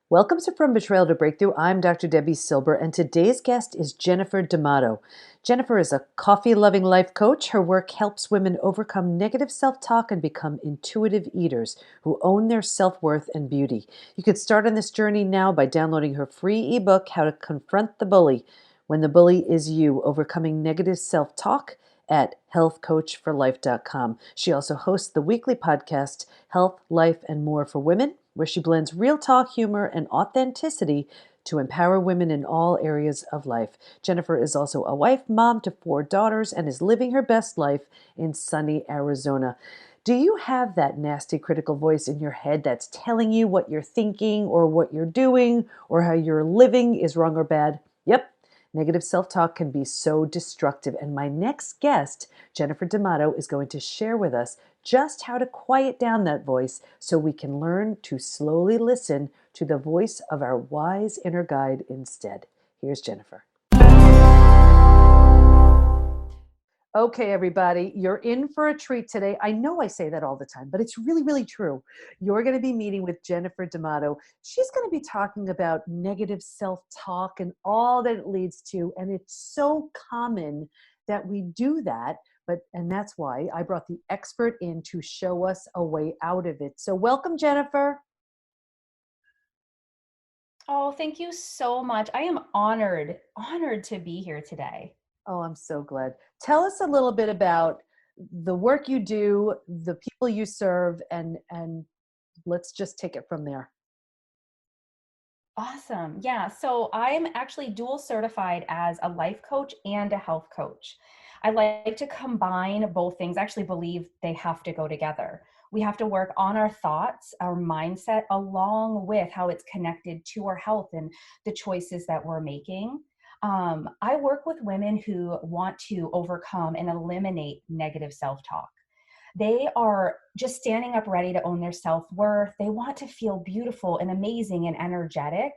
Welcome to From Betrayal to Breakthrough. I'm Dr. Debbie Silber, and today's guest is Jennifer D'Amato. Jennifer is a coffee-loving life coach. Her work helps women overcome negative self-talk and become intuitive eaters who own their self-worth and beauty. You can start on this journey now by downloading her free ebook, How to Confront the Bully When the Bully is You, Overcoming Negative Self-Talk, at healthcoachforlife.com. She also hosts the weekly podcast, Health, Life, and More for Women, where she blends real talk, humor, and authenticity to empower women in all areas of life. Jennifer is also a wife, mom to 4 daughters, and is living her best life in sunny Arizona. Do you have that nasty critical voice in your head that's telling you what you're thinking or what you're doing or how you're living is wrong or bad? Yep. Negative self-talk can be so destructive. And my next guest, Jennifer D'Amato, is going to share with us just how to quiet down that voice so we can learn to slowly listen to the voice of our wise inner guide instead. Here's Jennifer. Okay, everybody, you're in for a treat today. I know I say that all the time, but it's really, really true. You're going to be meeting with Jennifer D'Amato. She's going to be talking about negative self-talk and all that it leads to. And it's so common that we do that. And that's why I brought the expert in to show us a way out of it. So welcome, Jennifer. Oh, thank you so much. I am honored to be here today. Oh, I'm so glad. Tell us a little bit about the work you do, the people you serve, and let's just take it from there. Awesome. Yeah. So I'm actually dual certified as a life coach and a health coach. I like to combine both things. I actually believe they have to go together. We have to work on our thoughts, our mindset, along with how it's connected to our health and the choices that we're making. I work with women who want to overcome and eliminate negative self talk. They are just standing up ready to own their self-worth. They want to feel beautiful and amazing and energetic.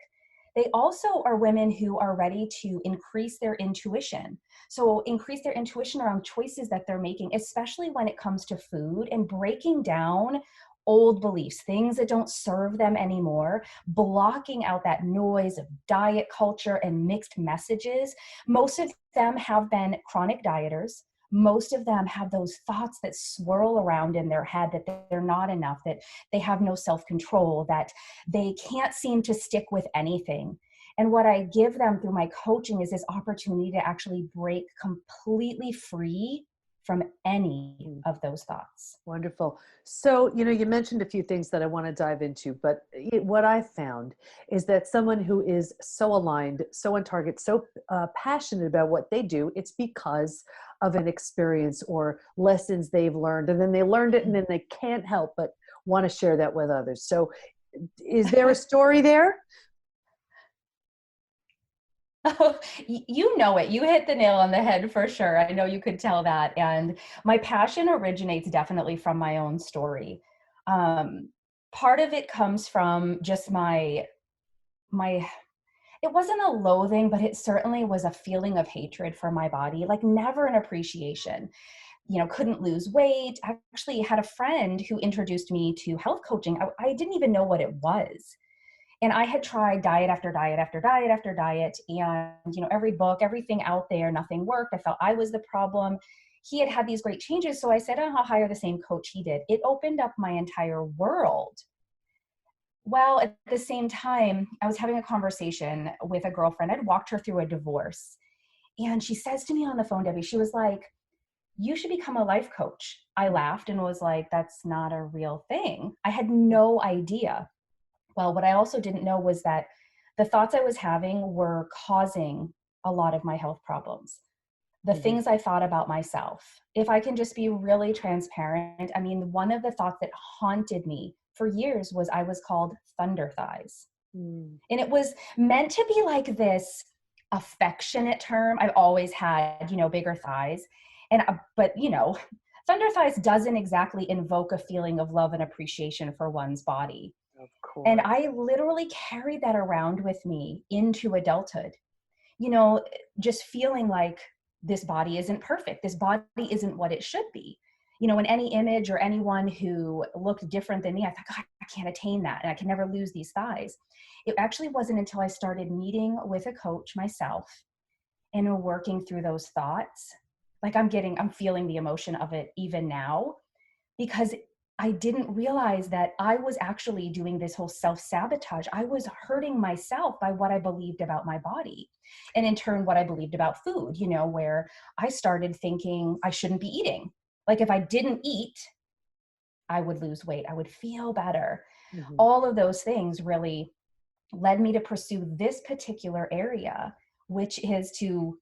They also are women who are ready to increase their intuition. So increase their intuition around choices that they're making, especially when it comes to food, and breaking down old beliefs, things that don't serve them anymore, blocking out that noise of diet culture and mixed messages. Most of them have been chronic dieters. Most of them have those thoughts that swirl around in their head that they're not enough, that they have no self-control, that they can't seem to stick with anything. And what I give them through my coaching is this opportunity to actually break completely free from any of those thoughts. Wonderful. So, you mentioned a few things that I want to dive into, but what I found is that someone who is so aligned, so on target, so passionate about what they do, it's because of an experience or lessons they've learned. And then they learned it and then they can't help but want to share that with others. So, is there a story there? Oh, you know it. You hit the nail on the head for sure. I know you could tell that. And my passion originates definitely from my own story. Um, Part of it comes from just my it wasn't a loathing, but it certainly was a feeling of hatred for my body, like never an appreciation. Couldn't lose weight. I actually had a friend who introduced me to health coaching. I didn't even know what it was. And I had tried diet after diet after diet after diet. And, every book, everything out there, nothing worked. I felt I was the problem. He had had these great changes. So I said, oh, I'll hire the same coach he did. It opened up my entire world. Well, at the same time, I was having a conversation with a girlfriend. I'd walked her through a divorce. And she says to me on the phone, Debbie, she was like, you should become a life coach. I laughed and was like, that's not a real thing. I had no idea. Well, what I also didn't know was that the thoughts I was having were causing a lot of my health problems. The Mhm. things I thought about myself. If I can just be really transparent, I mean, one of the thoughts that haunted me for years was I was called thunder thighs. Mm. And it was meant to be like this affectionate term. I've always had, bigger thighs. But, thunder thighs doesn't exactly invoke a feeling of love and appreciation for one's body. Of And course. I literally carried that around with me into adulthood, you know, just feeling like this body isn't perfect. This body isn't what it should be. In any image or anyone who looked different than me, I thought, God, I can't attain that, and I can never lose these thighs. It actually wasn't until I started meeting with a coach myself and working through those thoughts. Like I'm feeling the emotion of it even now, because I didn't realize that I was actually doing this whole self-sabotage. I was hurting myself by what I believed about my body. And in turn, what I believed about food, where I started thinking I shouldn't be eating. Like if I didn't eat, I would lose weight, I would feel better. Mhm. All of those things really led me to pursue this particular area, which is to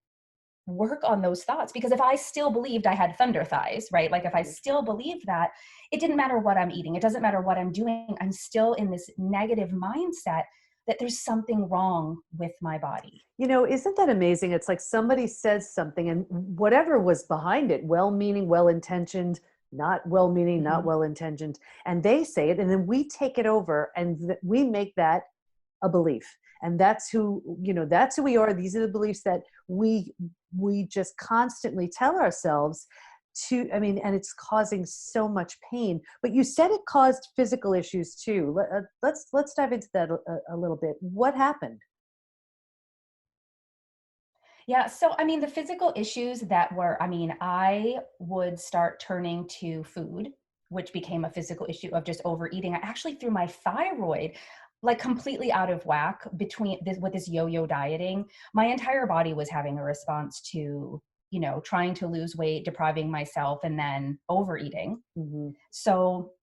work on those thoughts. Because if I still believed I had thunder thighs, right? Like if I still believed that, it didn't matter what I'm eating, it doesn't matter what I'm doing, I'm still in this negative mindset that there's something wrong with my body. Isn't that amazing? It's like somebody says something and whatever was behind it, well-meaning, well-intentioned, not well-meaning, not Hmm. well-intentioned, and they say it, and then we take it over and we make that a belief. And that's who we are. These are the beliefs that we just constantly tell ourselves to, and it's causing so much pain. But you said it caused physical issues too. Let's dive into that a little bit. What happened? Yeah. So, I mean, the physical issues that were, I mean, I would start turning to food, which became a physical issue of just overeating. I actually threw my thyroid like completely out of whack between this with this yo-yo dieting. My entire body was having a response to, trying to lose weight, depriving myself, and then overeating. Hmm. So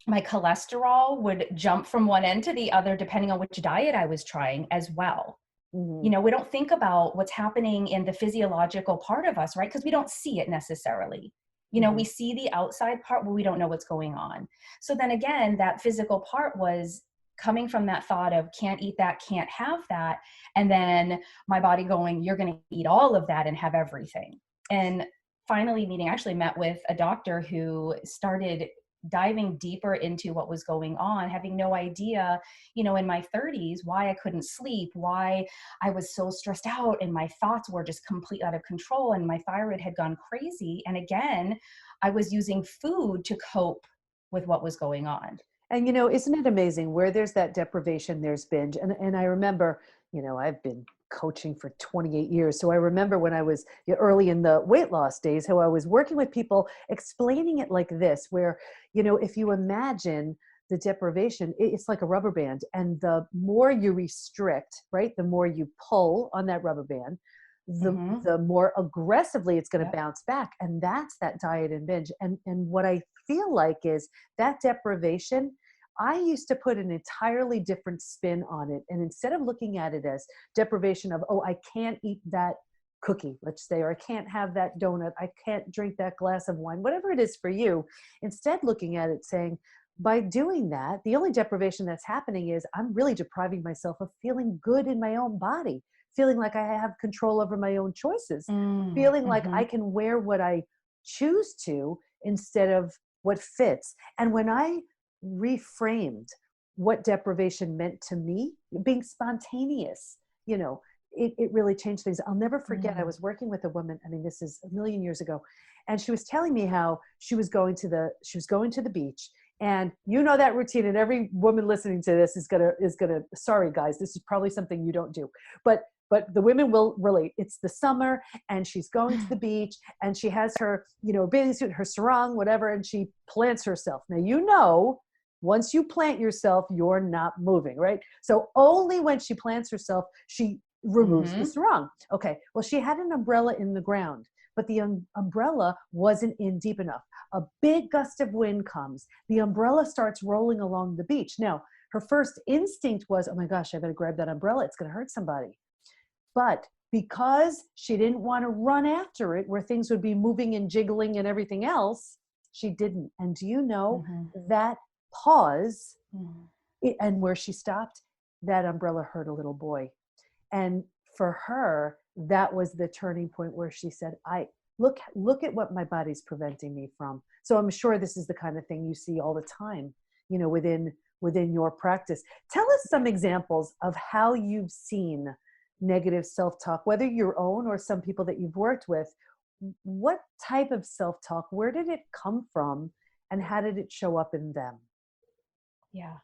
my cholesterol would jump from one end to the other depending on which diet I was trying as well. Hmm. We don't think about what's happening in the physiological part of us, right? Because we don't see it necessarily. We Hmm. see the outside part, but we don't know what's going on. So then again, that physical part was coming from that thought of can't eat that, can't have that. And then my body going, you're going to eat all of that and have everything. And finally actually met with a doctor who started diving deeper into what was going on, having no idea, in my 30s, why I couldn't sleep, why I was so stressed out, and my thoughts were just completely out of control, and my thyroid had gone crazy. And again, I was using food to cope with what was going on. And isn't it amazing where there's that deprivation, there's binge. And I remember, I've been coaching for 28 years. So I remember when I was early in the weight loss days, how I was working with people explaining it like this, where, if you imagine the deprivation, it's like a rubber band. And the more you restrict, right, the more you pull on that rubber band, the Mm-hmm. the more aggressively it's going to Yep. bounce back. And that's that diet and binge. And what I feel like is that deprivation, I used to put an entirely different spin on it. And instead of looking at it as deprivation of, oh, I can't eat that cookie, let's say, or I can't have that donut, I can't drink that glass of wine, whatever it is for you, instead looking at it saying, by doing that, the only deprivation that's happening is I'm really depriving myself of feeling good in my own body, feeling like I have control over my own choices, feeling like Mm-hmm. I can wear what I choose to instead of what fits. And when I reframed what deprivation meant to me, being spontaneous, you know, it really changed things. I'll never forget, I Mm-hmm. was working with a woman, I mean, this is a million years ago, and she was telling me how she was going to the beach. And that routine, and every woman listening to this is gonna, sorry guys, this is probably something you don't do, but the women will relate. It's the summer, and she's going to the beach, and she has her, bathing suit, her sarong, whatever, and she plants herself. Now, once you plant yourself, you're not moving, right? So only when she plants herself, she removes the Mm-hmm. sarong. Okay, well, she had an umbrella in the ground, but the umbrella wasn't in deep enough. A big gust of wind comes. The umbrella starts rolling along the beach. Now, her first instinct was, oh my gosh, I better grab that umbrella. It's going to hurt somebody. But because she didn't want to run after it where things would be moving and jiggling and everything else, she didn't. And do you know Mm-hmm. that pause, Mm-hmm. and where she stopped, that umbrella hurt a little boy. And for her, that was the turning point where she said, I look at what my body's preventing me from. So I'm sure this is the kind of thing you see all the time, within your practice. Tell us some examples of how you've seen negative self-talk, whether your own or some people that you've worked with. What type of self-talk, where did it come from, and how did it show up in them? Yeah.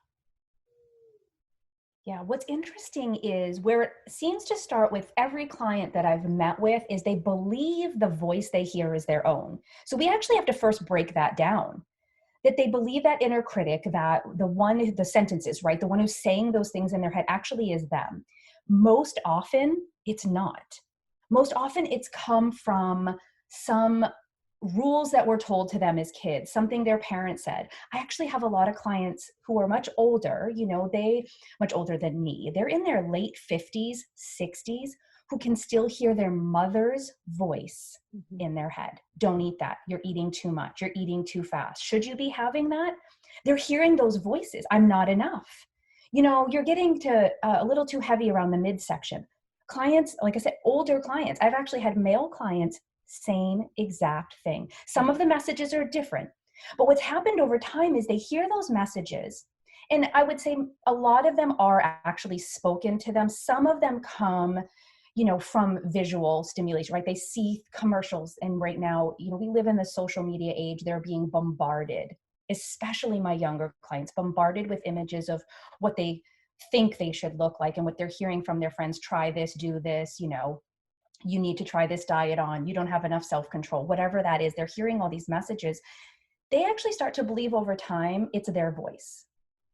Yeah, what's interesting is where it seems to start with every client that I've met with is they believe the voice they hear is their own. So we actually have to first break that down, that they believe that inner critic, that the sentences, right? The one who's saying those things in their head actually is them. Most often, it's not. Most often, it's come from some rules that were told to them as kids, something their parents said. I actually have a lot of clients who are much older, they much older than me. They're in their late 50s, 60s, who can still hear their mother's voice Mhm. in their head. Don't eat that. You're eating too much. You're eating too fast. Should you be having that? They're hearing those voices. I'm not enough. You're getting to a little too heavy around the midsection. Clients, like I said, older clients. I've actually had male clients, same exact thing. Some of the messages are different, but what's happened over time is they hear those messages. And I would say a lot of them are actually spoken to them. Some of them come from visual stimulation, right? They see commercials. And right now, we live in the social media age. They're being bombarded, especially my younger clients, bombarded with images of what they think they should look like and what they're hearing from their friends. Try this, do this, you need to try this diet on, you don't have enough self-control, whatever that is. They're hearing all these messages. They actually start to believe over time it's their voice.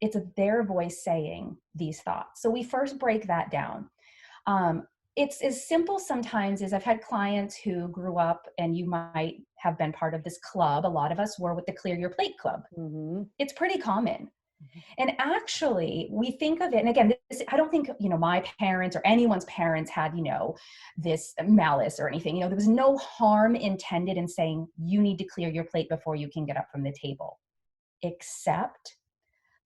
It's their voice saying these thoughts. So we first break that down. Um, it's as simple sometimes as I've had clients who grew up, and you might have been part of this club. A lot of us were with the Clear Your Plate Club. Mhm. It's pretty common. And actually, we think of it, and again, I don't think, my parents or anyone's parents had, this malice or anything. There was no harm intended in saying, you need to clear your plate before you can get up from the table. Except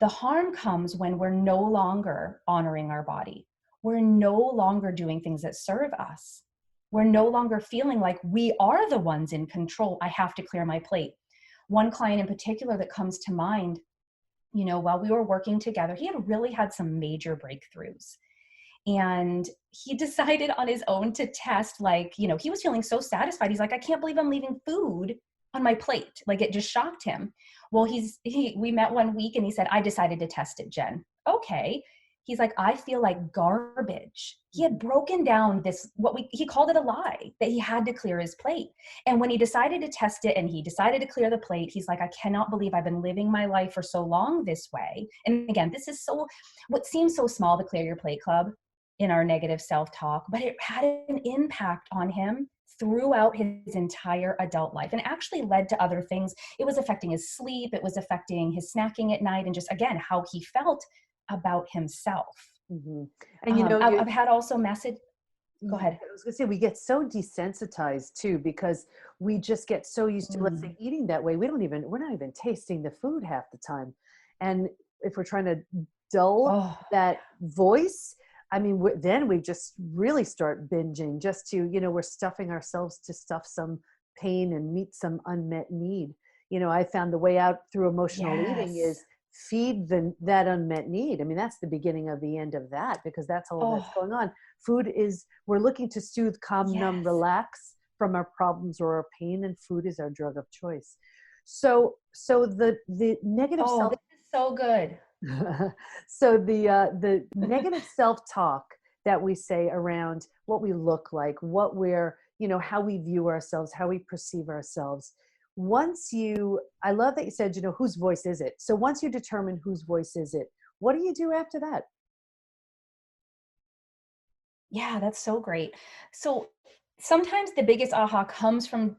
the harm comes when we're no longer honoring our body. We're no longer doing things that serve us. We're no longer feeling like we are the ones in control. I have to clear my plate. One client in particular that comes to mind, while we were working together, he had really had some major breakthroughs. And he decided on his own to test, like, he was feeling so satisfied. He's like, I can't believe I'm leaving food on my plate. Like, it just shocked him. Well, we met one week and he said, I decided to test it, Jen. Okay. He's like, I feel like garbage. He had broken down he called it a lie, that he had to clear his plate. And when he decided to test it and he decided to clear the plate, he's like, I cannot believe I've been living my life for so long this way. And again, this is what seems so small, the Clear Your Plate Club, in our negative self-talk, but it had an impact on him throughout his entire adult life and actually led to other things. It was affecting his sleep. It was affecting his snacking at night and just, again, how he felt about himself. Mhm. And you know, I've had also go I ahead. was gonna say we get so desensitized too because we just get so used to, let's say, Mm. eating that way. We're not even tasting the food half the time. And if we're trying to dull Oh, that voice, I mean, then we just really start binging just to, we're stuffing ourselves to stuff some pain and meet some unmet need. I found the way out through emotional eating yes. is feed that unmet need. I mean, that's the beginning of the end of that because that's all that's Oh, going on. Food is, we're looking to soothe, calm, numb, yes. relax from our problems or our pain, and food is our drug of choice. So the negative Oh, self this is so good. so the negative self-talk that we say around what we look like, what we're, how we view ourselves, how we perceive ourselves. I love that you said, whose voice is it? So once you determine whose voice is it, what do you do after that? Yeah, that's so great. So sometimes the biggest aha comes from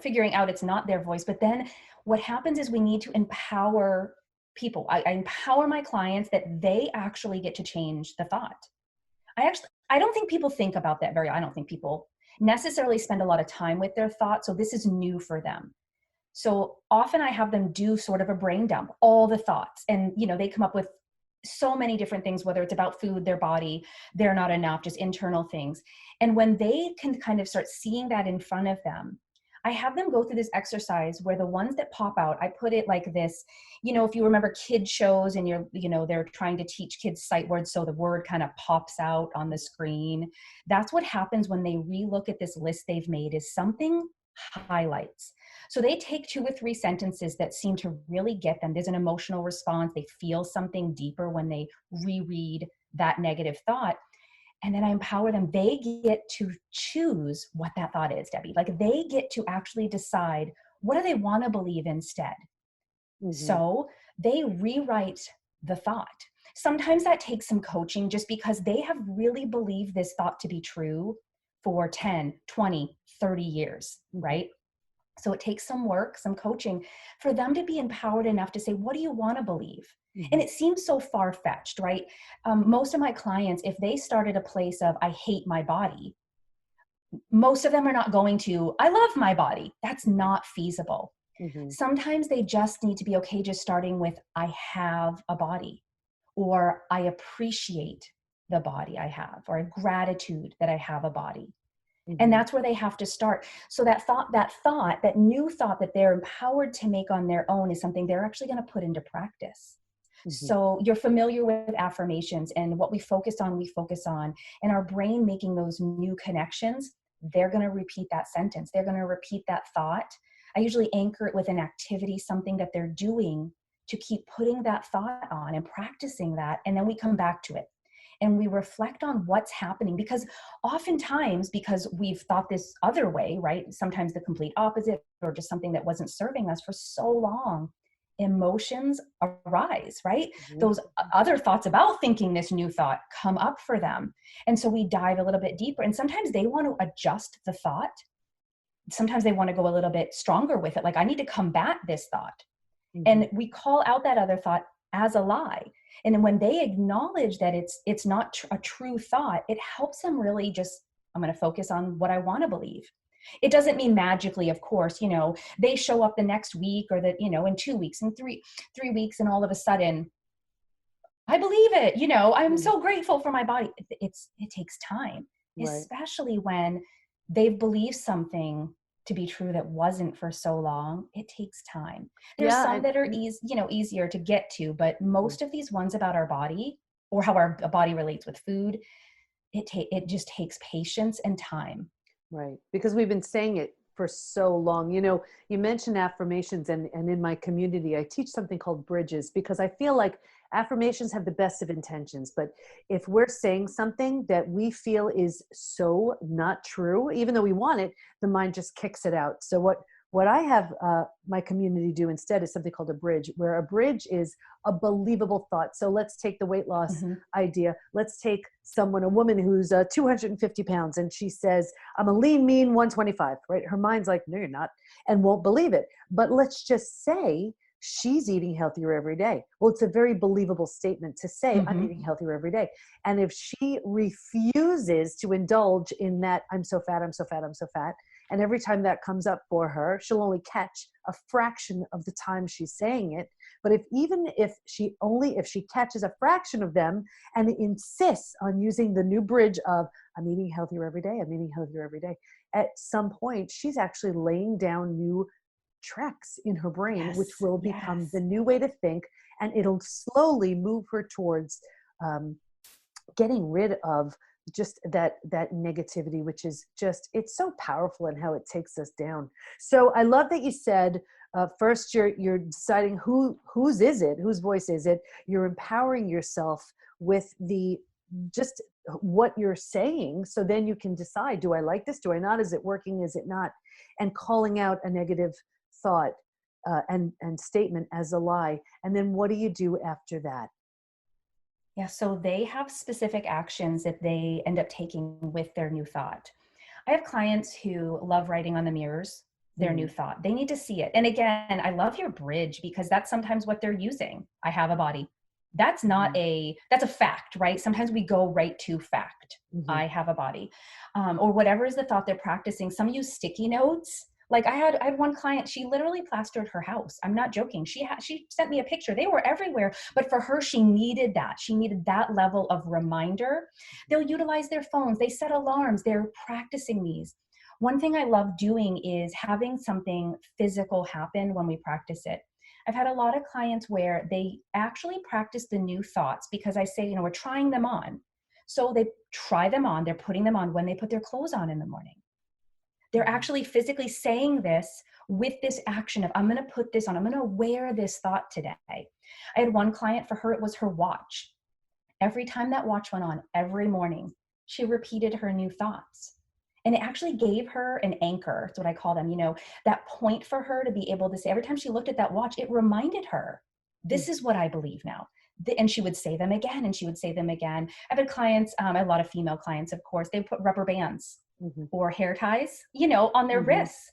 figuring out it's not their voice, but then what happens is we need to empower people. I empower my clients that they actually get to change the thought. I don't think people think about that I don't think people necessarily spend a lot of time with their thoughts, so this is new for them. So often I have them do sort of a brain dump, all the thoughts, and they come up with so many different things, whether it's about food, their body, they're not enough, just internal things. And when they can kind of start seeing that in front of them, I have them go through this exercise where the ones that pop out, I put it like this, if you remember kid shows and they're trying to teach kids sight words, so the word kind of pops out on the screen. That's what happens when they relook at this list they've made, is something highlights. So they take 2 or 3 sentences that seem to really get them. There's an emotional response. They feel something deeper when they reread that negative thought. And then I empower them. They get to choose what that thought is, Debbie. Like they get to actually decide, what do they want to believe instead? Hmm. So they rewrite the thought. Sometimes that takes some coaching just because they have really believed this thought to be true for 10, 20, 30 years, Hmm. right? So it takes some work, some coaching for them to be empowered enough to say, what do you want to believe? And Hmm. it seems so far fetched, right? Most of my clients, if they start at a place of, I hate my body, most of them are not going to, I love my body. That's not feasible. Hmm. Sometimes they just need to be okay just starting with, I have a body, or I appreciate the body I have, or gratitude that I have a body. And Hmm. that's where they have to start. So that new thought that they're empowered to make on their own is something they're actually going to put into practice. Hmm. So you're familiar with affirmations, and what we focus on, and our brain making those new connections. They're going to repeat that sentence. They're going to repeat that thought. I usually anchor it with an activity, something that they're doing to keep putting that thought on and practicing that. And then we come back to it and we reflect on what's happening, because oftentimes, because we've thought this other way, right? Sometimes the complete opposite, or just something that wasn't serving us for so long, emotions arise, right? Hmm. Those other thoughts about thinking this new thought come up for them. And so we dive a little bit deeper. And sometimes they want to adjust the thought. Sometimes they want to go a little bit stronger with it. Like, I need to combat this thought. Hmm. And we call out that other thought as a lie. And then when they acknowledge that it's not a true thought, it helps them really just, I'm going to focus on what I want to believe. It doesn't mean magically, of course, they show up the next week, or that, in 2 weeks and three weeks, and all of a sudden, I believe it, I'm Hmm. so grateful for my body. It takes time, Right. especially when they've believed something to be true that wasn't for so long. It takes time. There's Yeah. some that are And easier to get to, but mhm. most of these ones about our body, or how our body relates with food, it just takes patience and time. Right. Because we've been saying it for so long. You mentioned affirmations, and in my community, I teach something called bridges because I feel like affirmations have the best of intentions. But if we're saying something that we feel is so not true, even though we want it, the mind just kicks it out. So what I have my community do instead is something called a bridge, where a bridge is a believable thought. So let's take the weight loss Hmm. idea. Let's take a woman who's 250 pounds, and she says, I'm a lean, mean 125, right? Her mind's like, no, you're not, and won't believe it. But let's just say she's eating healthier every day. Well, it's a very believable statement to say, I'm Hmm. eating healthier every day. And if she refuses to indulge in that, I'm so fat, I'm so fat, I'm so fat, and every time that comes up for her, she'll only catch a fraction of the time she's saying it. But if she catches a fraction of them and insists on using the new bridge of, I'm eating healthier every day, I'm eating healthier every day, at some point she's actually laying down new tracks in her brain, which Yes, will become the yes, new way to think, and it'll slowly move her towards um, getting rid of just that negativity, which is just, it's so powerful in how it takes us down. So I love that you said, first you're deciding whose voice is it. You're empowering yourself with the just what you're saying, so then you can decide, do I like this, do I not, is it working, is it not, and calling out a negative thought and statement as a lie. And then what do you do after that? yeah. So they have specific actions that they end up taking with their new thought. I have clients who love writing on the mirrors their new Mhm. thought. They need to see it. And again, I love your bridge, because that's sometimes what they're using. I have a body. Mhm. That's a fact, right? Sometimes we go right to fact. Mhm. I have a body. Or whatever is the thought they're practicing. Some use sticky notes. Like I had one client, she literally plastered her house. I'm not joking. She sent me a picture. They were everywhere, but for her, she needed that. She needed that level of reminder. They'll utilize their phones. They set alarms. They're practicing these. One thing I love doing is having something physical happen when we practice it. I've had a lot of clients where they actually practice the new thoughts, because I say, we're trying them on. So they try them on, they're putting them on when they put their clothes on in the morning. They're Mhm. actually physically saying this with this action of, I'm going to put this on, I'm going to wear this thought today. I had one client, for her, it was her watch. Every time that watch went on, every morning, she repeated her new thoughts. And it actually gave her an anchor. That's what I call them, that point for her to be able to say, every time she looked at that watch, it reminded her, Mm-hmm. this is what I believe now. And she would say them again, and she would say them again. I've had clients, a lot of female clients, of course, they put rubber bands Mm-hmm. or hair ties, on their Mm-hmm. wrists.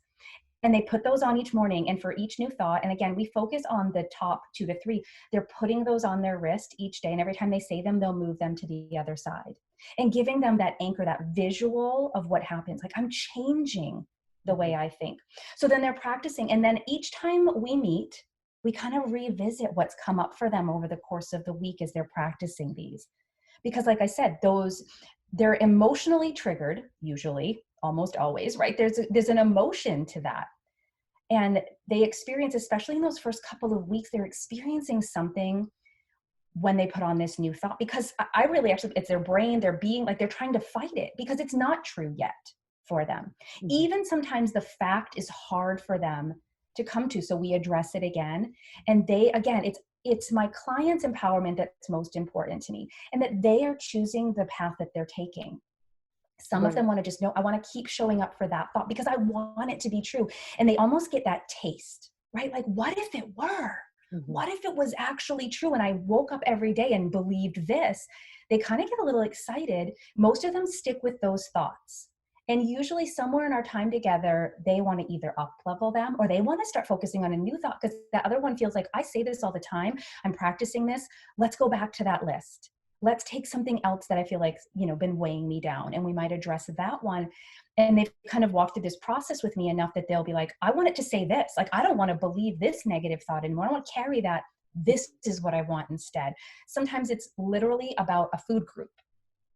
And they put those on each morning. And for each new thought, and again, we focus on the top 2 to 3, they're putting those on their wrist each day. And every time they say them, they'll move them to the other side and giving them that anchor, that visual of what happens. Like, I'm changing the way I think. So then they're practicing. And then each time we meet, we kind of revisit what's come up for them over the course of the week as they're practicing these. Because like I said, they're emotionally triggered, usually, almost always, right? There's an emotion to that. And they experience, especially in those first couple of weeks, they're experiencing something when they put on this new thought, because I really actually, it's their brain, they're being like, they're trying to fight it because it's not true yet for them. Mm-hmm. Even sometimes the fact is hard for them to come to. So we address it again. And they, again, it's my client's empowerment that's most important to me, and that they are choosing the path that they're taking. Some of Right. them want to just know, I want to keep showing up for that thought because I want it to be true. And they almost get that taste, right? Like, what if it were? Mm-hmm. What if it was actually true and I woke up every day and believed this? They kind of get a little excited. Most of them stick with those thoughts. And usually somewhere in our time together, they want to either up level them or they want to start focusing on a new thought, because that other one feels like, I say this all the time, I'm practicing this. Let's go back to that list. Let's take something else that I feel like, been weighing me down, and we might address that one. And they've kind of walked through this process with me enough that they'll be like, I want it to say this. Like, I don't want to believe this negative thought anymore. I don't want to carry that. This is what I want instead. Sometimes it's literally about a food group,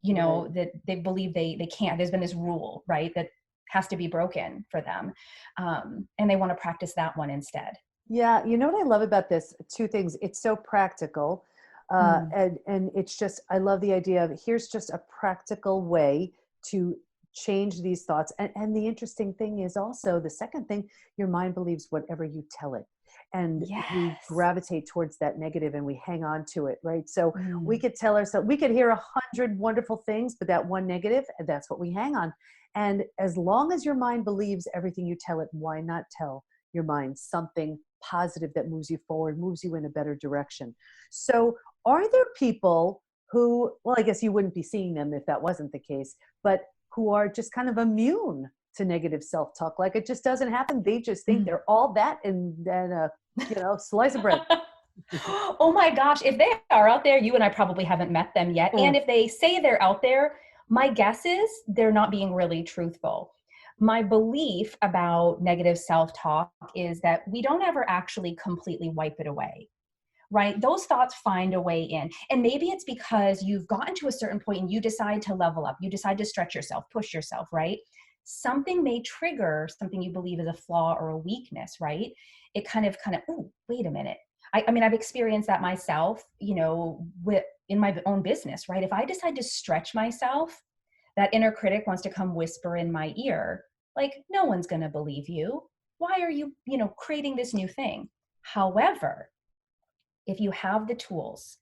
Right. that they believe they can't. There's been this rule, right, that has to be broken for them. And they want to practice that one instead. Yeah, you know what I love about this? Two things. It's so practical. Mm. And it's just, I love the idea of here's just a practical way to change these thoughts. And the interesting thing is also the second thing, your mind believes whatever you tell it. And we Yes. gravitate towards that negative and we hang on to it, right? So we Mm. could tell ourselves, we could hear 100 wonderful things, but that one negative, and that's what we hang on. And as long as your mind believes everything you tell it, why not tell your mind something positive that moves you forward, moves you in a better direction? So are there people who, well, I guess you wouldn't be seeing them if that wasn't the case, but who are just kind of immune to negative self-talk? Like it just doesn't happen. They just think Mm. they're all that and then slice of bread. Oh my gosh, if they are out there, you and I probably haven't met them yet. Mm, And if they say they're out there, my guess is they're not being really truthful. My belief about negative self talk is that we don't ever actually completely wipe it away, right? Those thoughts find a way in. And maybe it's because you've gotten to a certain point and you decide to level up, you decide to stretch yourself, push yourself, right? Something may trigger something you believe is a flaw or a weakness, right? It oh, wait a minute. I mean, I've experienced that myself, in my own business, right? If I decide to stretch myself, that inner critic wants to come whisper in my ear, like, no one's going to believe you. Why are you, creating this new thing? However, if you have the tools,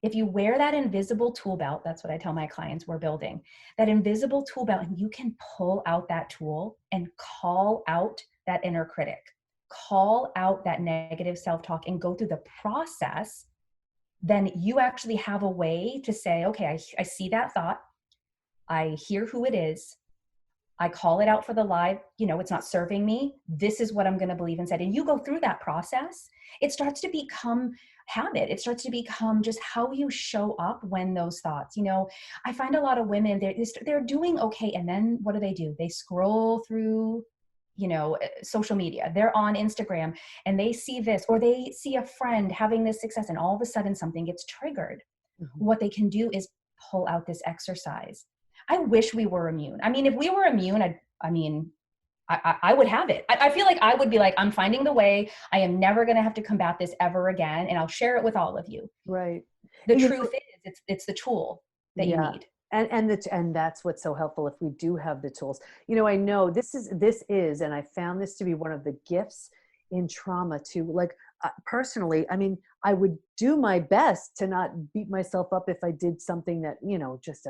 if you wear that invisible tool belt, that's what I tell my clients we're building, that invisible tool belt, and you can pull out that tool and call out that inner critic, call out that negative self-talk and go through the process, then you actually have a way to say, okay, I see that thought. I hear who it is. I call it out for the lie, it's not serving me. This is what I'm going to believe instead. And you go through that process, it starts to become habit. It starts to become just how you show up when those thoughts, I find a lot of women, they're doing okay. And then what do? They scroll through, social media. They're on Instagram and they see this, or they see a friend having this success, and all of a sudden something gets triggered. mhm. What they can do is pull out this exercise. I wish we were immune. I mean, if we were immune, I would have it. I feel like I would be like, I'm finding the way. I am never going to have to combat this ever again. And I'll share it with all of you. Right. The You truth know, is it's the tool that you yeah. need. And that's what's so helpful if we do have the tools. I know this is, and I found this to be one of the gifts in trauma too. Like personally, I mean, I would do my best to not beat myself up if I did something that, just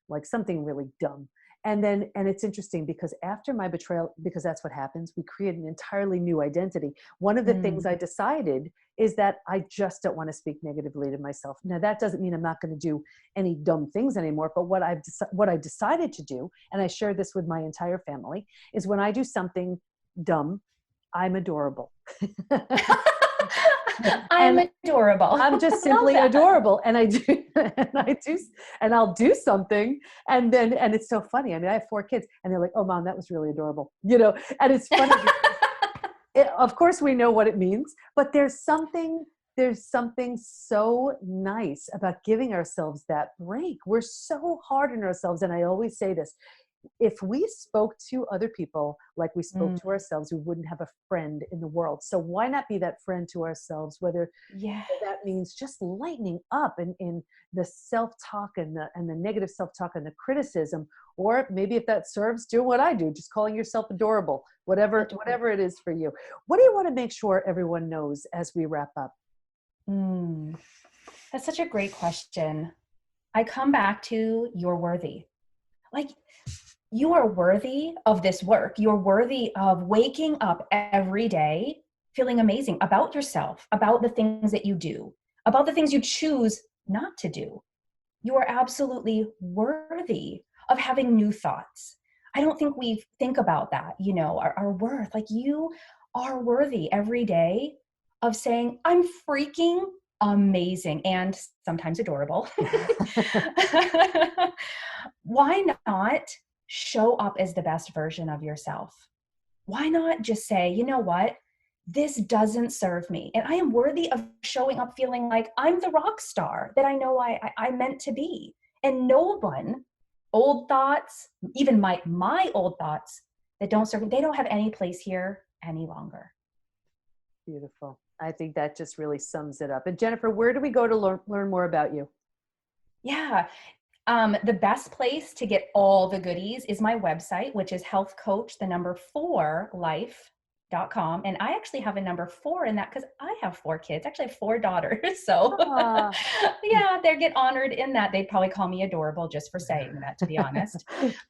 like something really dumb. And it's interesting because after my betrayal, because that's what happens, we create an entirely new identity. One of the things Mm, I decided is that I just don't want to speak negatively to myself. Now, that doesn't mean I'm not going to do any dumb things anymore, but what I decided to do, and I share this with my entire family, is when I do something dumb, I'm adorable. I'm And adorable. I'm just Love simply that. adorable. And and I'll do something. And it's so funny. I mean, I have 4 kids and they're like, oh, mom, that was really adorable, and it's funny because of course we know what it means, but there's something so nice about giving ourselves that break. We're so hard on ourselves. And I always say this, if we spoke to other people like we spoke Mm, to ourselves, we wouldn't have a friend in the world. So why not be that friend to ourselves, whether yeah. that means just lightening up in the self-talk and the negative self-talk and the criticism, or maybe if that serves, do what I do, just calling yourself adorable, Adorable. whatever it is for you. What do you want to make sure everyone knows as we wrap up? Mm, that's such a great question. I come back to you're worthy. Like, you are worthy of this work. You're worthy of waking up every day feeling amazing about yourself, about the things that you do, about the things you choose not to do. You are absolutely worthy of having new thoughts. I don't think we think about that, our worth. Like, you are worthy every day of saying, I'm freaking amazing and sometimes adorable. Why not show up as the best version of yourself? Why not just say, you know what? This doesn't serve me. And I am worthy of showing up feeling like I'm the rock star that I know I meant to be. And no one, old thoughts, even my old thoughts that don't serve me, they don't have any place here any longer. Beautiful. I think that just really sums it up. And Jennifer, where do we go to learn more about you? Yeah. The best place to get all the goodies is my website, which is healthcoach, the number 4life.com. And I actually have a number 4 in that because I have 4 kids. Actually, I have 4 daughters. So Ah. yeah, they get honored in that. They'd probably call me adorable just for saying that, to be honest.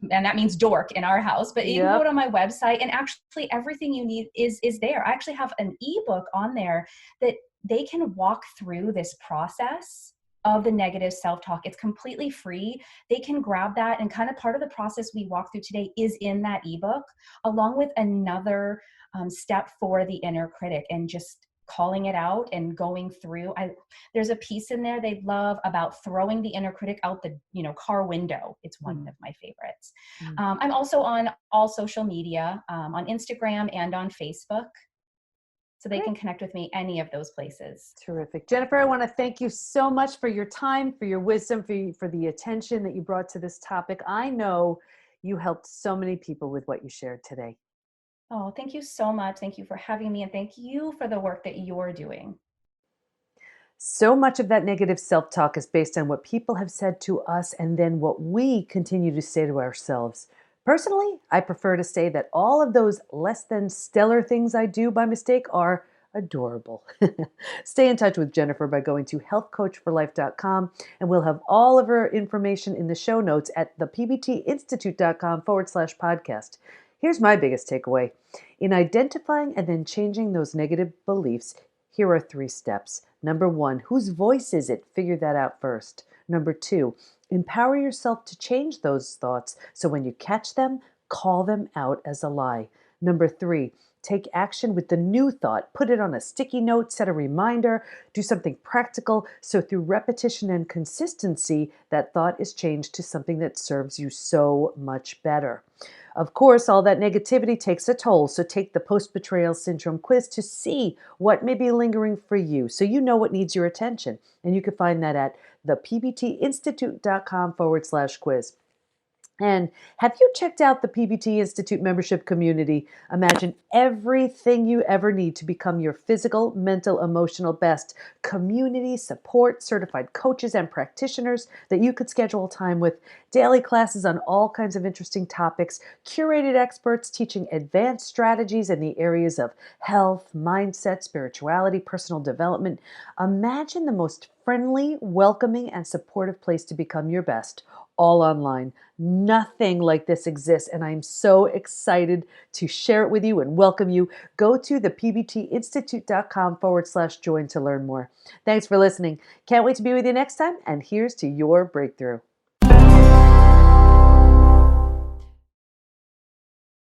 And that means dork in our house. But you can go Yep. to my website and actually everything you need is there. I actually have an ebook on there that they can walk through this process of the negative self-talk. It's completely free. They can grab that, and kind of part of the process we walk through today is in that ebook, along with another step for the inner critic and just calling it out and going through. There's a piece in there they love about throwing the inner critic out the car window. It's one Mm, of my favorites. mm. I'm also on all social media, on Instagram and on Facebook, so they Great. can connect with me any of those places. Terrific. Jennifer, I want to thank you so much for your time, for your wisdom, for the attention that you brought to this topic. I know you helped so many people with what you shared today. Oh, thank you so much. Thank you for having me, and thank you for the work that you're doing. So much of that negative self talk is based on what people have said to us and then what we continue to say to ourselves. Personally, I prefer to say that all of those less than stellar things I do by mistake are adorable. Stay in touch with Jennifer by going to healthcoachforlife.com, and we'll have all of her information in the show notes at thepbtinstitute.com/podcast. Here's my biggest takeaway. In identifying and then changing those negative beliefs, here are 3 steps. Number 1, whose voice is it? Figure that out first. Number 2, empower yourself to change those thoughts so when you catch them, call them out as a lie. Number 3, take action with the new thought. Put it on a sticky note, set a reminder, do something practical so through repetition and consistency, that thought is changed to something that serves you so much better. Of course, all that negativity takes a toll, so take the post-betrayal syndrome quiz to see what may be lingering for you so you know what needs your attention. And you can find that at thepbtinstitute.com/quiz. And have you checked out the PBT Institute membership community? Imagine everything you ever need to become your physical, mental, emotional best. Community support, certified coaches and practitioners that you could schedule time with. daily classes on all kinds of interesting topics, curated experts teaching advanced strategies in the areas of health, mindset, spirituality, personal development. Imagine the most friendly, welcoming, and supportive place to become your best, all online. Nothing like this exists, and I'm so excited to share it with you and welcome you. Go to thepbtinstitute.com/join to learn more. Thanks for listening. Can't wait to be with you next time, and here's to your breakthrough.